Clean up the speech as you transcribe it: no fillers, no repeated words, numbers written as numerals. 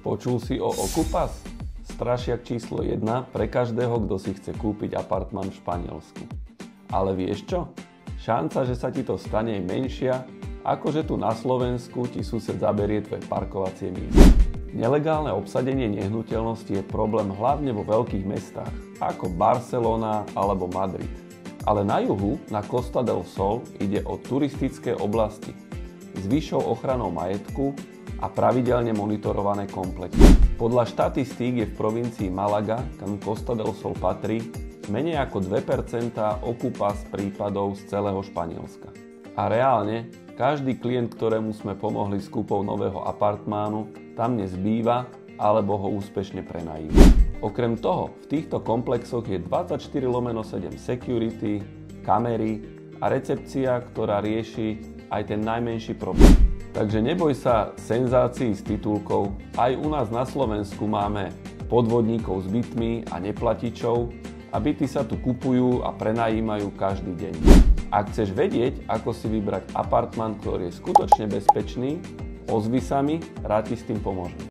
Počul si o Okupas? Strašiak číslo 1 pre každého, kto si chce kúpiť apartmán v Španielsku. Ale vieš čo? Šanca, že sa ti to stane, je menšia, ako že tu na Slovensku ti sused zaberie tvoje parkovacie miesto. Nelegálne obsadenie nehnuteľnosti je problém hlavne vo veľkých mestách, ako Barcelona alebo Madrid. Ale na juhu, na Costa del Sol, ide o turistické oblasti s vyššou ochranou majetku a pravidelne monitorované komplexy. Podľa štatistík je v provincii Malaga, kam Costa del Sol patrí, menej ako 2% Okupas prípadov z celého Španielska. A reálne, každý klient, ktorému sme pomohli s kúpou nového apartmánu, tam dnes býva alebo ho úspešne prenajíma. Okrem toho, v týchto komplexoch je 24/7 security, kamery a recepcia, ktorá rieši aj ten najmenší problém. Takže neboj sa senzácií s titulkou, aj u nás na Slovensku máme podvodníkov s bytmi a neplatičov a byty sa tu kupujú a prenajímajú každý deň. Ak chceš vedieť, ako si vybrať apartmán, ktorý je skutočne bezpečný, ozvi sa mi, rád ti s tým pomôžem.